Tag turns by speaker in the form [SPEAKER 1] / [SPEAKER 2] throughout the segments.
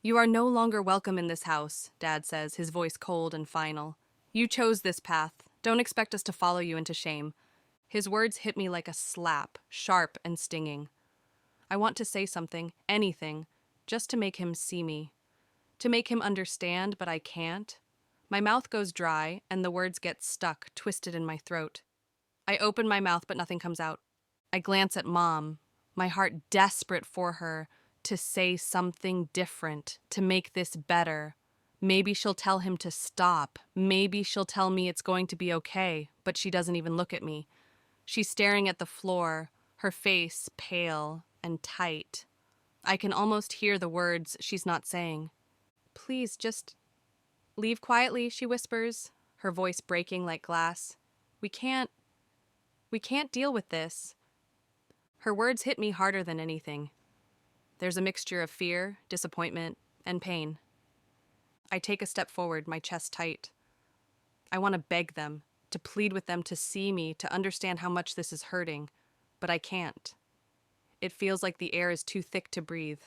[SPEAKER 1] You are no longer welcome in this house, Dad says, his voice cold and final. You chose this path. Don't expect us to follow you into shame. His words hit me like a slap, sharp and stinging. I want to say something, anything, just to make him see me. To make him understand, but I can't. My mouth goes dry, and the words get stuck, twisted in my throat. I open my mouth, but nothing comes out. I glance at Mom, my heart desperate for her to say something different, to make this better. Maybe she'll tell him to stop. Maybe she'll tell me it's going to be okay, but she doesn't even look at me. She's staring at the floor, her face pale and tight. I can almost hear the words she's not saying. Please, just leave quietly, she whispers, her voice breaking like glass. We can't deal with this. Her words hit me harder than anything. There's a mixture of fear, disappointment, and pain. I take a step forward, my chest tight. I want to beg them, to plead with them to see me, to understand how much this is hurting, but I can't. It feels like the air is too thick to breathe.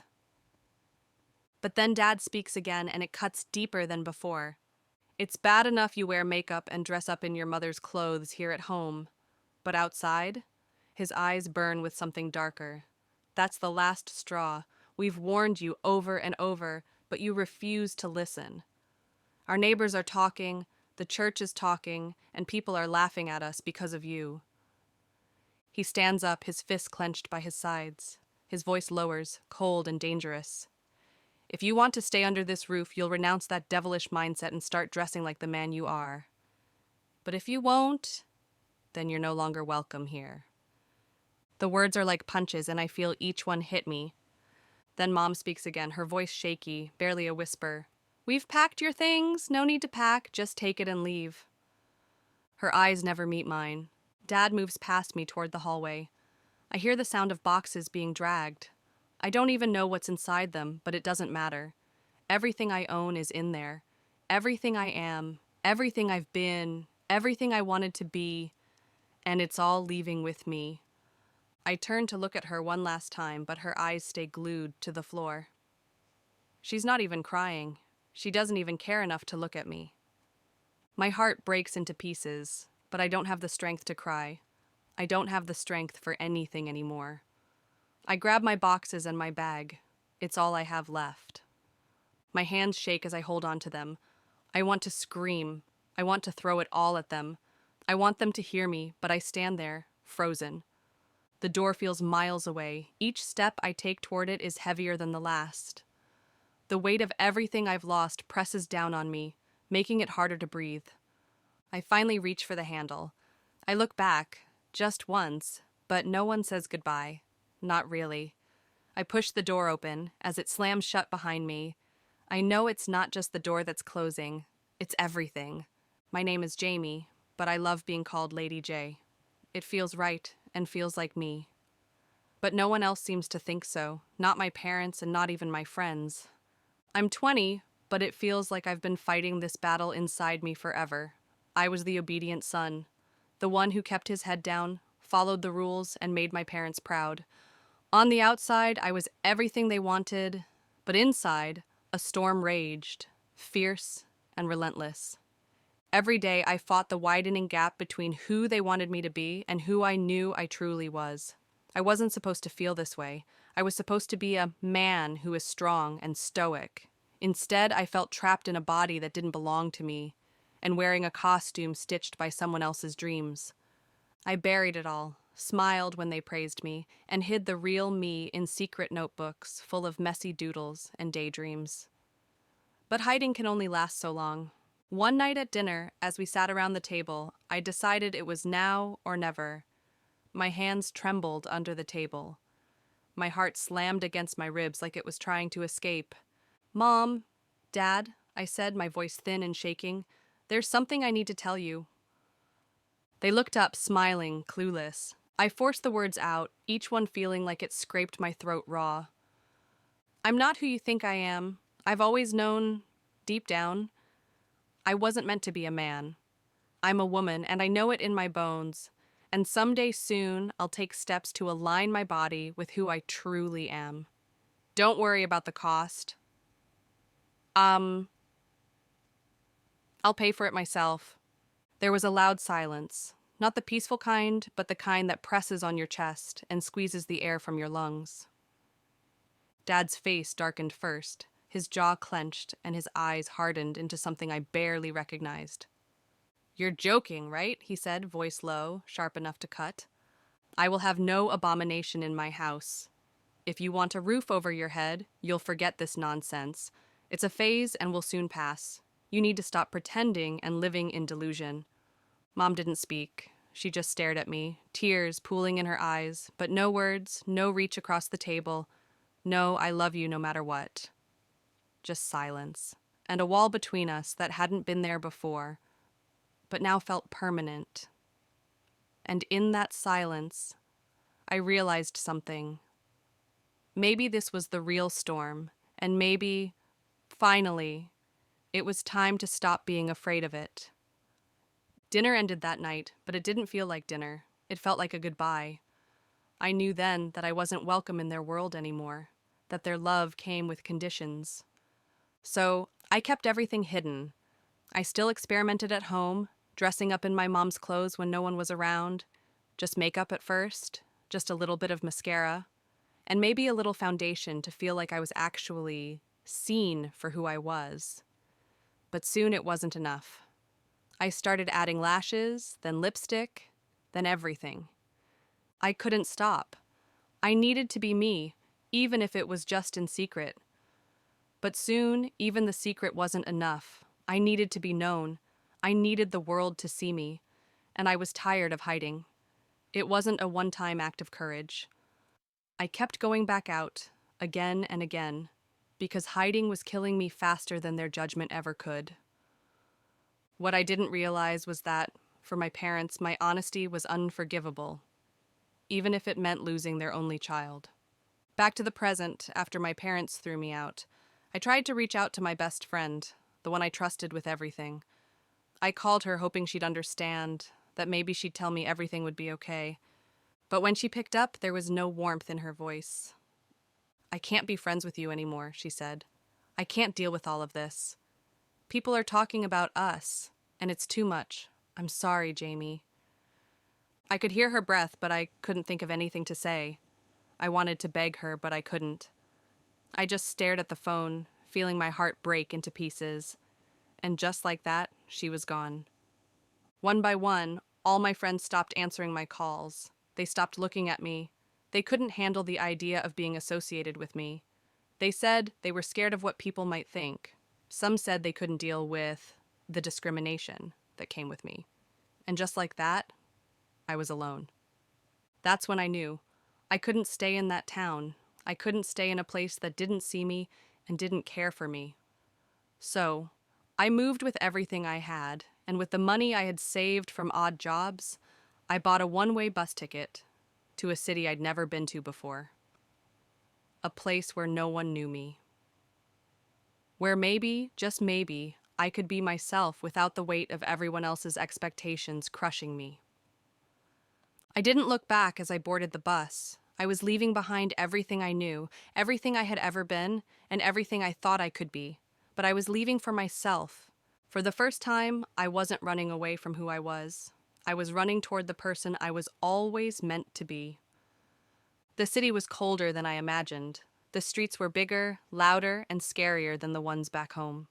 [SPEAKER 1] But then Dad speaks again, and it cuts deeper than before. It's bad enough you wear makeup and dress up in your mother's clothes here at home, but outside, his eyes burn with something darker. That's the last straw. We've warned you over and over, but you refuse to listen. Our neighbors are talking, the church is talking, and people are laughing at us because of you. He stands up, his fists clenched by his sides. His voice lowers, cold and dangerous. If you want to stay under this roof, you'll renounce that devilish mindset and start dressing like the man you are. But if you won't, then you're no longer welcome here. The words are like punches, and I feel each one hit me. Then Mom speaks again, her voice shaky, barely a whisper. We've packed your things. No need to pack. Just take it and leave. Her eyes never meet mine. Dad moves past me toward the hallway. I hear the sound of boxes being dragged. I don't even know what's inside them, but it doesn't matter. Everything I own is in there. Everything I am, everything I've been, everything I wanted to be, and it's all leaving with me. I turn to look at her one last time, but her eyes stay glued to the floor. She's not even crying. She doesn't even care enough to look at me. My heart breaks into pieces, but I don't have the strength to cry. I don't have the strength for anything anymore. I grab my boxes and my bag. It's all I have left. My hands shake as I hold on to them. I want to scream. I want to throw it all at them. I want them to hear me, but I stand there, frozen. The door feels miles away. Each step I take toward it is heavier than the last. The weight of everything I've lost presses down on me, making it harder to breathe. I finally reach for the handle. I look back, just once, but no one says goodbye. Not really. I push the door open. As it slams shut behind me, I know it's not just the door that's closing. It's everything. My name is Jamie, but I love being called Lady J. It feels right and feels like me. But no one else seems to think so, not my parents and not even my friends. I'm 20, but it feels like I've been fighting this battle inside me forever. I was the obedient son, the one who kept his head down, followed the rules, and made my parents proud. On the outside, I was everything they wanted, but inside, a storm raged, fierce and relentless. Every day, I fought the widening gap between who they wanted me to be and who I knew I truly was. I wasn't supposed to feel this way. I was supposed to be a man who is strong and stoic. Instead, I felt trapped in a body that didn't belong to me, and wearing a costume stitched by someone else's dreams. I buried it all, smiled when they praised me, and hid the real me in secret notebooks full of messy doodles and daydreams. But hiding can only last so long. One night at dinner, as we sat around the table, I decided it was now or never. My hands trembled under the table. My heart slammed against my ribs like it was trying to escape. Mom, Dad, I said, my voice thin and shaking, there's something I need to tell you. They looked up, smiling, clueless. I forced the words out, each one feeling like it scraped my throat raw. I'm not who you think I am. I've always known, deep down, I wasn't meant to be a man. I'm a woman, and I know it in my bones. And someday soon, I'll take steps to align my body with who I truly am. Don't worry about the cost. Um, I'll pay for it myself. There was a loud silence. Not the peaceful kind, but the kind that presses on your chest and squeezes the air from your lungs. Dad's face darkened first, his jaw clenched, and his eyes hardened into something I barely recognized. "You're joking, right?" he said, voice low, sharp enough to cut. "I will have no abomination in my house. If you want a roof over your head, you'll forget this nonsense. It's a phase and will soon pass. You need to stop pretending and living in delusion." Mom didn't speak. She just stared at me, tears pooling in her eyes, but no words, no reach across the table, no "I love you no matter what." Just silence, and a wall between us that hadn't been there before, but now felt permanent. And in that silence, I realized something. Maybe this was the real storm, and maybe, finally, it was time to stop being afraid of it. Dinner ended that night, but it didn't feel like dinner. It felt like a goodbye. I knew then that I wasn't welcome in their world anymore, that their love came with conditions. So I kept everything hidden. I still experimented at home, dressing up in my mom's clothes when no one was around, just makeup at first, just a little bit of mascara, and maybe a little foundation to feel like I was actually seen for who I was. But soon it wasn't enough. I started adding lashes, then lipstick, then everything. I couldn't stop. I needed to be me, even if it was just in secret. But soon, even the secret wasn't enough. I needed to be known. I needed the world to see me, and I was tired of hiding. It wasn't a one-time act of courage. I kept going back out, again and again, because hiding was killing me faster than their judgment ever could. What I didn't realize was that, for my parents, my honesty was unforgivable, even if it meant losing their only child. Back to the present, after my parents threw me out, I tried to reach out to my best friend, the one I trusted with everything. I called her hoping she'd understand, that maybe she'd tell me everything would be okay. But when she picked up, there was no warmth in her voice. "I can't be friends with you anymore," she said. "I can't deal with all of this. People are talking about us, and it's too much. I'm sorry, Jamie." I could hear her breath, but I couldn't think of anything to say. I wanted to beg her, but I couldn't. I just stared at the phone, feeling my heart break into pieces. And just like that, she was gone. One by one, all my friends stopped answering my calls. They stopped looking at me. They couldn't handle the idea of being associated with me. They said they were scared of what people might think. Some said they couldn't deal with the discrimination that came with me. And just like that, I was alone. That's when I knew I couldn't stay in that town. I couldn't stay in a place that didn't see me and didn't care for me. So, I moved with everything I had, and with the money I had saved from odd jobs, I bought a one-way bus ticket to a city I'd never been to before. A place where no one knew me. Where maybe, just maybe, I could be myself without the weight of everyone else's expectations crushing me. I didn't look back as I boarded the bus. I was leaving behind everything I knew, everything I had ever been, and everything I thought I could be. But I was leaving for myself. For the first time, I wasn't running away from who I was. I was running toward the person I was always meant to be. The city was colder than I imagined. The streets were bigger, louder, and scarier than the ones back home.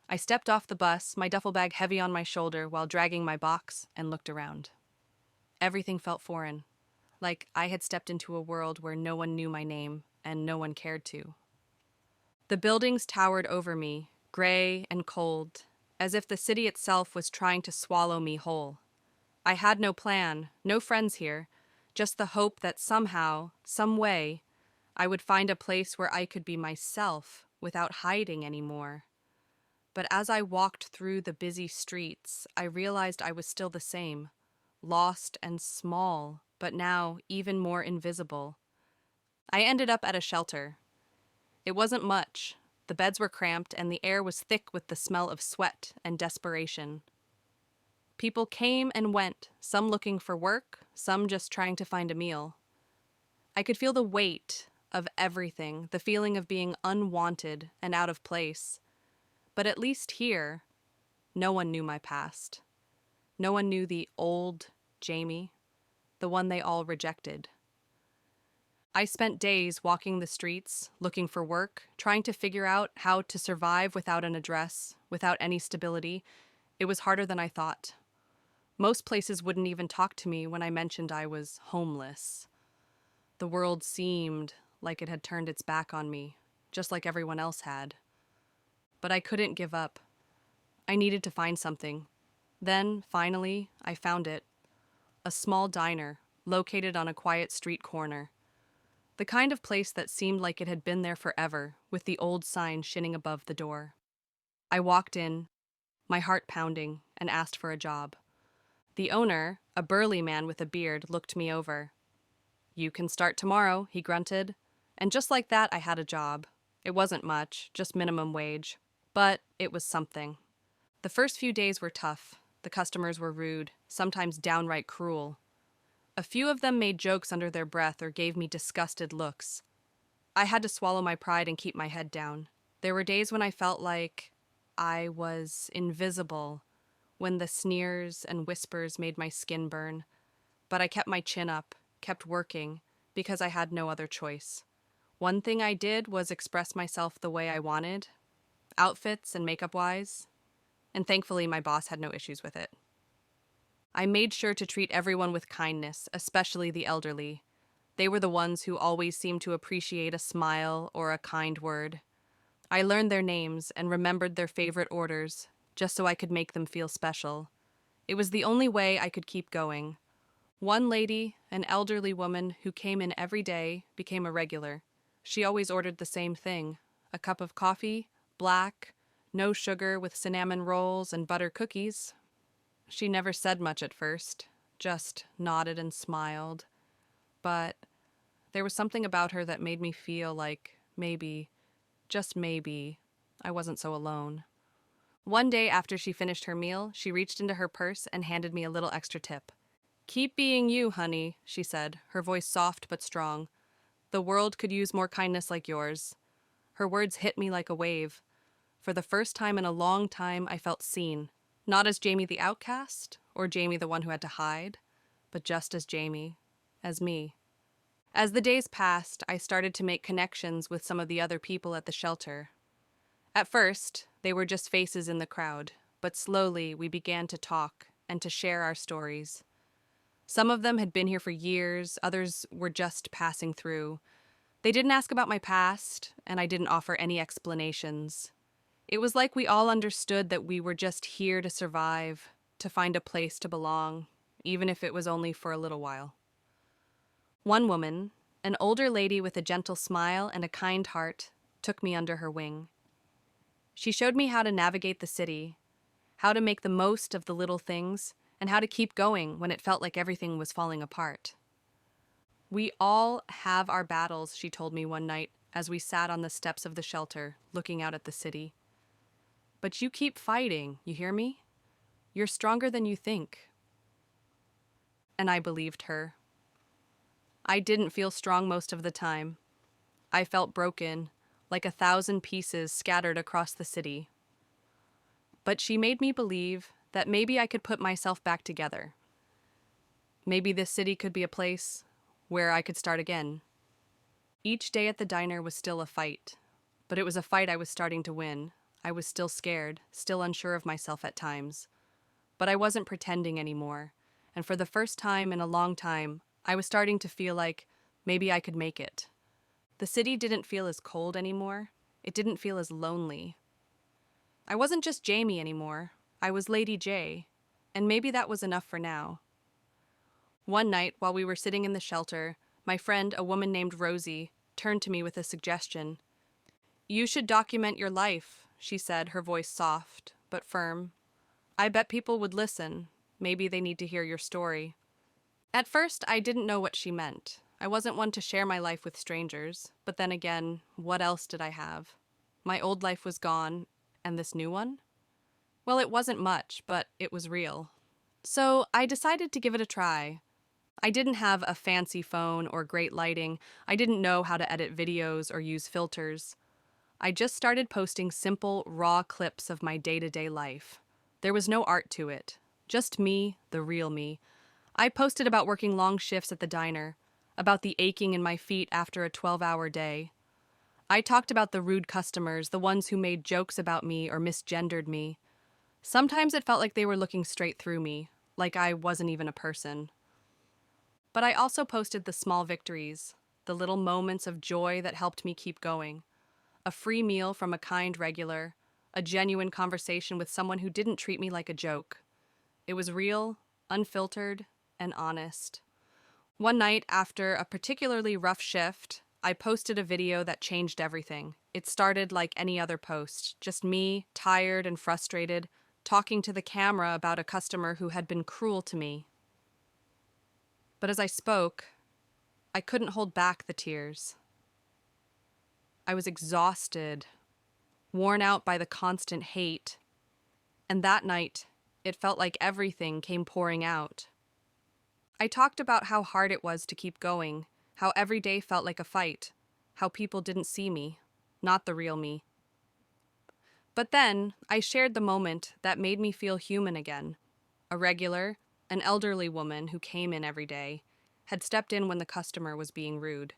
[SPEAKER 1] I stepped off the bus, my duffel bag heavy on my shoulder while dragging my box, and looked around. Everything felt foreign, like I had stepped into a world where no one knew my name and no one cared to. The buildings towered over me, gray and cold, as if the city itself was trying to swallow me whole. I had no plan, no friends here, just the hope that somehow, some way, I would find a place where I could be myself without hiding anymore. But as I walked through the busy streets, I realized I was still the same, lost and small, but now even more invisible. I ended up at a shelter. It wasn't much. The beds were cramped and the air was thick with the smell of sweat and desperation. People came and went, some looking for work, some just trying to find a meal. I could feel the weight of everything, the feeling of being unwanted and out of place. But at least here, no one knew my past. No one knew the old Jamie, the one they all rejected. I spent days walking the streets, looking for work, trying to figure out how to survive without an address, without any stability. It was harder than I thought. Most places wouldn't even talk to me when I mentioned I was homeless. The world seemed like it had turned its back on me, just like everyone else had. But I couldn't give up. I needed to find something. Then, finally, I found it. A small diner, located on a quiet street corner. The kind of place that seemed like it had been there forever, with the old sign shinning above the door. I walked in, my heart pounding, and asked for a job. The owner, a burly man with a beard, looked me over. "You can start tomorrow," he grunted. And just like that, I had a job. It wasn't much, just minimum wage. But it was something. The first few days were tough. The customers were rude, sometimes downright cruel. A few of them made jokes under their breath or gave me disgusted looks. I had to swallow my pride and keep my head down. There were days when I felt like I was invisible, when the sneers and whispers made my skin burn. But I kept my chin up, kept working, because I had no other choice. One thing I did was express myself the way I wanted, outfits and makeup-wise, and thankfully my boss had no issues with it. I made sure to treat everyone with kindness, especially the elderly. They were the ones who always seemed to appreciate a smile or a kind word. I learned their names and remembered their favorite orders, just so I could make them feel special. It was the only way I could keep going. One lady, an elderly woman who came in every day, became a regular. She always ordered the same thing: a cup of coffee, black, no sugar, with cinnamon rolls and butter cookies. She never said much at first, just nodded and smiled. But there was something about her that made me feel like maybe, just maybe, I wasn't so alone. One day after she finished her meal, she reached into her purse and handed me a little extra tip. "Keep being you, honey," she said, her voice soft but strong. "The world could use more kindness like yours." Her words hit me like a wave. For the first time in a long time, I felt seen. Not as Jamie the outcast, or Jamie the one who had to hide, but just as Jamie, as me. As the days passed, I started to make connections with some of the other people at the shelter. At first, they were just faces in the crowd, but slowly we began to talk and to share our stories. Some of them had been here for years, others were just passing through. They didn't ask about my past, and I didn't offer any explanations. It was like we all understood that we were just here to survive, to find a place to belong, even if it was only for a little while. One woman, an older lady with a gentle smile and a kind heart, took me under her wing. She showed me how to navigate the city, how to make the most of the little things, and how to keep going when it felt like everything was falling apart. "We all have our battles," she told me one night as we sat on the steps of the shelter, looking out at the city. "But you keep fighting, you hear me? You're stronger than you think." And I believed her. I didn't feel strong most of the time. I felt broken, like 1,000 pieces scattered across the city. But she made me believe that maybe I could put myself back together. Maybe this city could be a place where I could start again. Each day at the diner was still a fight, but it was a fight I was starting to win. I was still scared, still unsure of myself at times. But I wasn't pretending anymore, and for the first time in a long time, I was starting to feel like maybe I could make it. The city didn't feel as cold anymore. It didn't feel as lonely. I wasn't just Jamie anymore. I was Lady J, and maybe that was enough for now. One night, while we were sitting in the shelter, my friend, a woman named Rosie, turned to me with a suggestion. "You should document your life," she said, her voice soft but firm. "I bet people would listen. Maybe they need to hear your story." At first, I didn't know what she meant. I wasn't one to share my life with strangers, but then again, what else did I have? My old life was gone, and this new one? Well, it wasn't much, but it was real. So I decided to give it a try. I didn't have a fancy phone or great lighting. I didn't know how to edit videos or use filters. I just started posting simple, raw clips of my day-to-day life. There was no art to it. Just me, the real me. I posted about working long shifts at the diner, about the aching in my feet after a 12-hour day. I talked about the rude customers, the ones who made jokes about me or misgendered me. Sometimes it felt like they were looking straight through me, like I wasn't even a person. But I also posted the small victories, the little moments of joy that helped me keep going. A free meal from a kind regular, a genuine conversation with someone who didn't treat me like a joke. It was real, unfiltered, and honest. One night, after a particularly rough shift, I posted a video that changed everything. It started like any other post, just me, tired and frustrated, talking to the camera about a customer who had been cruel to me. But as I spoke, I couldn't hold back the tears. I was exhausted, worn out by the constant hate, and that night, it felt like everything came pouring out. I talked about how hard it was to keep going, how every day felt like a fight, how people didn't see me, not the real me. But then, I shared the moment that made me feel human again. A regular, an elderly woman who came in every day, had stepped in when the customer was being rude.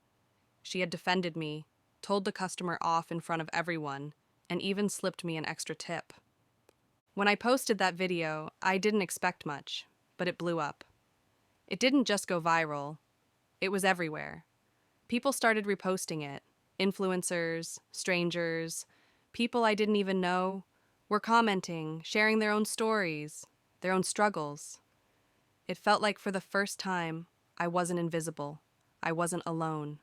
[SPEAKER 1] She had defended me, told the customer off in front of everyone, and even slipped me an extra tip. When I posted that video, I didn't expect much, but it blew up. It didn't just go viral, it was everywhere. People started reposting it. Influencers, strangers, people I didn't even know were commenting, sharing their own stories, their own struggles. It felt like for the first time, I wasn't invisible. I wasn't alone.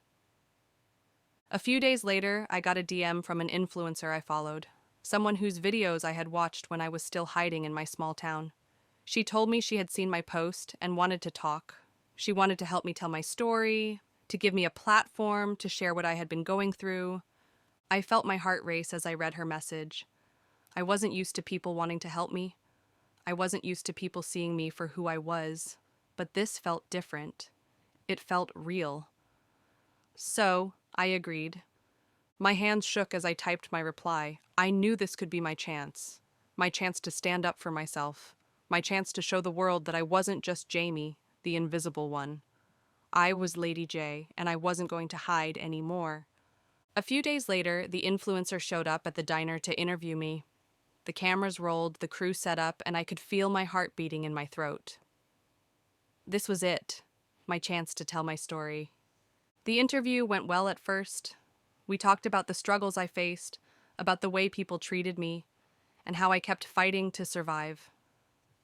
[SPEAKER 1] A few days later, I got a DM from an influencer I followed, someone whose videos I had watched when I was still hiding in my small town. She told me she had seen my post and wanted to talk. She wanted to help me tell my story, to give me a platform to share what I had been going through. I felt my heart race as I read her message. I wasn't used to people wanting to help me. I wasn't used to people seeing me for who I was, but this felt different. It felt real. So, I agreed. My hands shook as I typed my reply. I knew this could be my chance to stand up for myself, my chance to show the world that I wasn't just Jamie, the invisible one. I was Lady J, and I wasn't going to hide anymore. A few days later, the influencer showed up at the diner to interview me. The cameras rolled, the crew set up, and I could feel my heart beating in my throat. This was it, my chance to tell my story. The interview went well at first. We talked about the struggles I faced, about the way people treated me, and how I kept fighting to survive.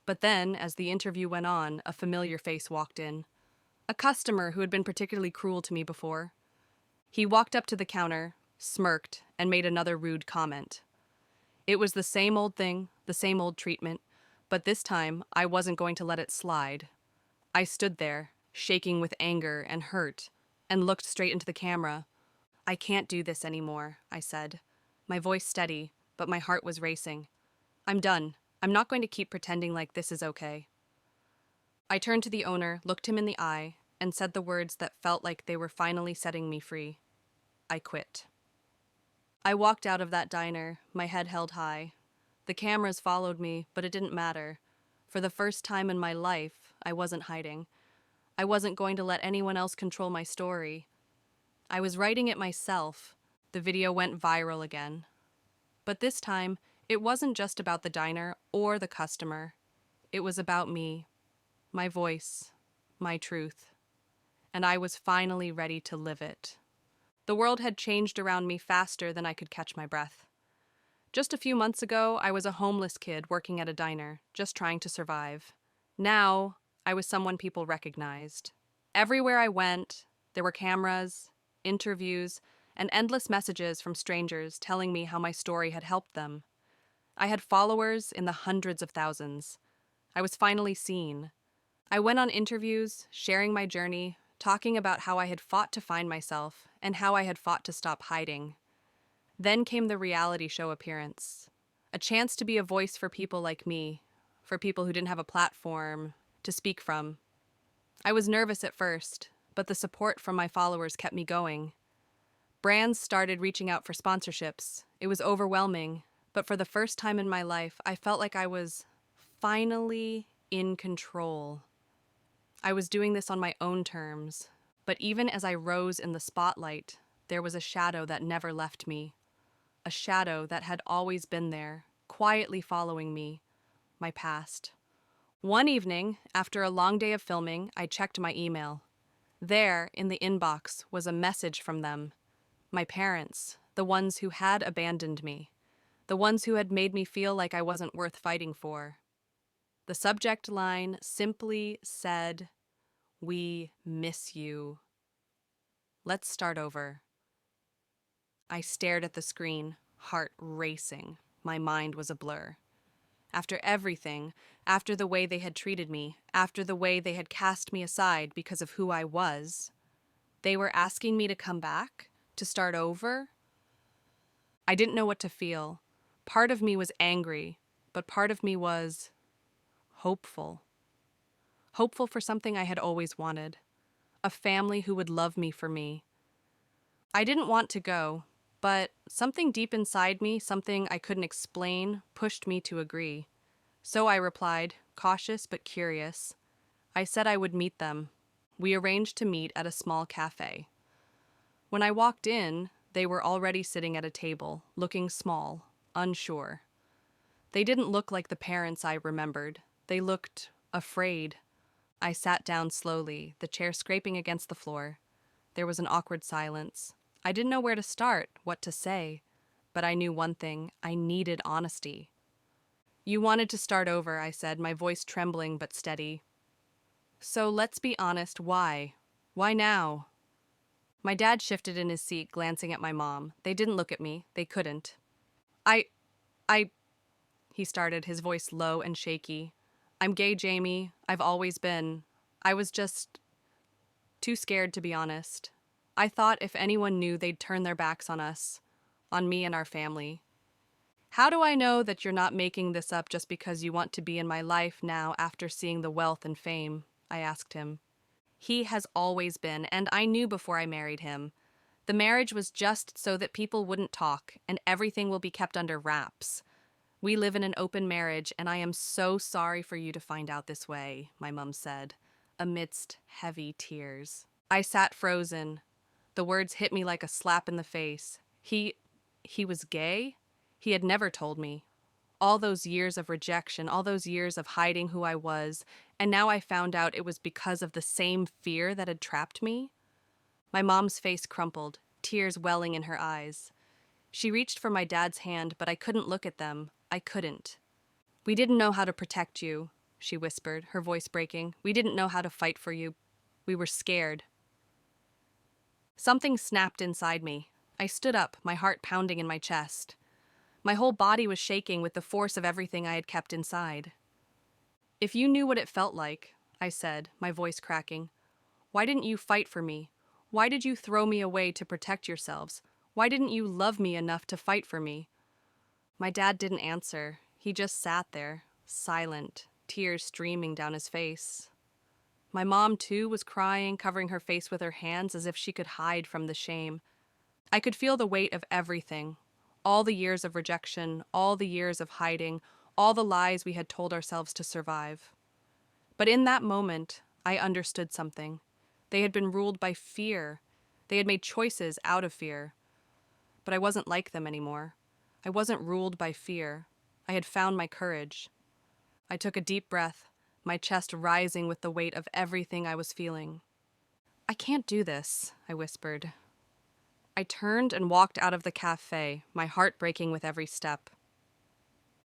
[SPEAKER 1] But then, as the interview went on, a familiar face walked in. A customer who had been particularly cruel to me before. He walked up to the counter, smirked, and made another rude comment. It was the same old thing, the same old treatment, but this time I wasn't going to let it slide. I stood there, shaking with anger and hurt, and looked straight into the camera. I can't do this anymore, I said, my voice steady, but my heart was racing. I'm done. I'm not going to keep pretending like this is okay. I turned to the owner, looked him in the eye, and said the words that felt like they were finally setting me free. I quit. I walked out of that diner, my head held high. The cameras followed me, but it didn't matter. For the first time in my life, I wasn't hiding. I wasn't going to let anyone else control my story. I was writing it myself. The video went viral again. But this time, it wasn't just about the diner or the customer. It was about me, my voice, my truth. And I was finally ready to live it. The world had changed around me faster than I could catch my breath. Just a few months ago, I was a homeless kid working at a diner, just trying to survive. Now, I was someone people recognized. Everywhere I went, there were cameras, interviews, and endless messages from strangers telling me how my story had helped them. I had followers in the hundreds of thousands. I was finally seen. I went on interviews, sharing my journey, talking about how I had fought to find myself and how I had fought to stop hiding. Then came the reality show appearance, a chance to be a voice for people like me, for people who didn't have a platform to speak from. I was nervous at first, but the support from my followers kept me going. Brands started reaching out for sponsorships. It was overwhelming, but for the first time in my life, I felt like I was finally in control. I was doing this on my own terms, but even as I rose in the spotlight, there was a shadow that never left me, a shadow that had always been there, quietly following me, my past. One evening, after a long day of filming, I checked my email. There, in the inbox, was a message from them. My parents, the ones who had abandoned me, the ones who had made me feel like I wasn't worth fighting for. The subject line simply said, "We miss you. Let's start over." I stared at the screen, heart racing. My mind was a blur. After everything, after the way they had treated me, after the way they had cast me aside because of who I was, they were asking me to come back, to start over. I didn't know what to feel. Part of me was angry, but part of me was hopeful. Hopeful for something I had always wanted. A family who would love me for me. I didn't want to go, but something deep inside me, something I couldn't explain, pushed me to agree. So I replied, cautious but curious. I said I would meet them. We arranged to meet at a small cafe. When I walked in, they were already sitting at a table, looking small, unsure. They didn't look like the parents I remembered. They looked afraid. I sat down slowly, the chair scraping against the floor. There was an awkward silence. I didn't know where to start, what to say, but I knew one thing: I needed honesty. "You wanted to start over," I said, my voice trembling but steady. "So let's be honest, why? Why now?" My dad shifted in his seat, glancing at my mom. They didn't look at me. They couldn't. I, I, he started, his voice low and shaky. "I'm gay, Jamie. I've always been. I was just too scared, to be honest. I thought if anyone knew, they'd turn their backs on us, on me and our family. How do I know that you're not making this up just because you want to be in my life now after seeing the wealth and fame?" I asked him. He has always been, and I knew before I married him. The marriage was just so that people wouldn't talk, and everything will be kept under wraps. We live in an open marriage, and I am so sorry for you to find out this way, my mom said, amidst heavy tears. I sat frozen. The words hit me like a slap in the face. He was gay? He had never told me. All those years of rejection, all those years of hiding who I was, and now I found out it was because of the same fear that had trapped me. My mom's face crumpled, tears welling in her eyes. She reached for my dad's hand, but I couldn't look at them. I couldn't. "We didn't know how to protect you," she whispered, her voice breaking. "We didn't know how to fight for you. We were scared." Something snapped inside me. I stood up, my heart pounding in my chest. My whole body was shaking with the force of everything I had kept inside. "If you knew what it felt like," I said, my voice cracking, "why didn't you fight for me? Why did you throw me away to protect yourselves? Why didn't you love me enough to fight for me?" My dad didn't answer. He just sat there, silent, tears streaming down his face. My mom, too, was crying, covering her face with her hands as if she could hide from the shame. I could feel the weight of everything. All the years of rejection, all the years of hiding, all the lies we had told ourselves to survive. But in that moment, I understood something. They had been ruled by fear. They had made choices out of fear. But I wasn't like them anymore. I wasn't ruled by fear. I had found my courage. I took a deep breath, my chest rising with the weight of everything I was feeling. "I can't do this," I whispered. I turned and walked out of the cafe, my heart breaking with every step.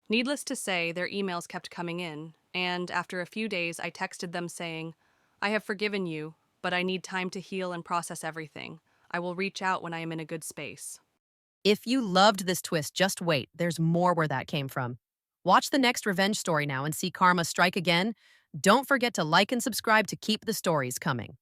[SPEAKER 1] Needless to say, their emails kept coming in, and after a few days I texted them saying, "I have forgiven you, but I need time to heal and process everything. I will reach out when I am in a good space."
[SPEAKER 2] If you loved this twist, just wait. There's more where that came from. Watch the next revenge story now and see karma strike again. Don't forget to like and subscribe to keep the stories coming.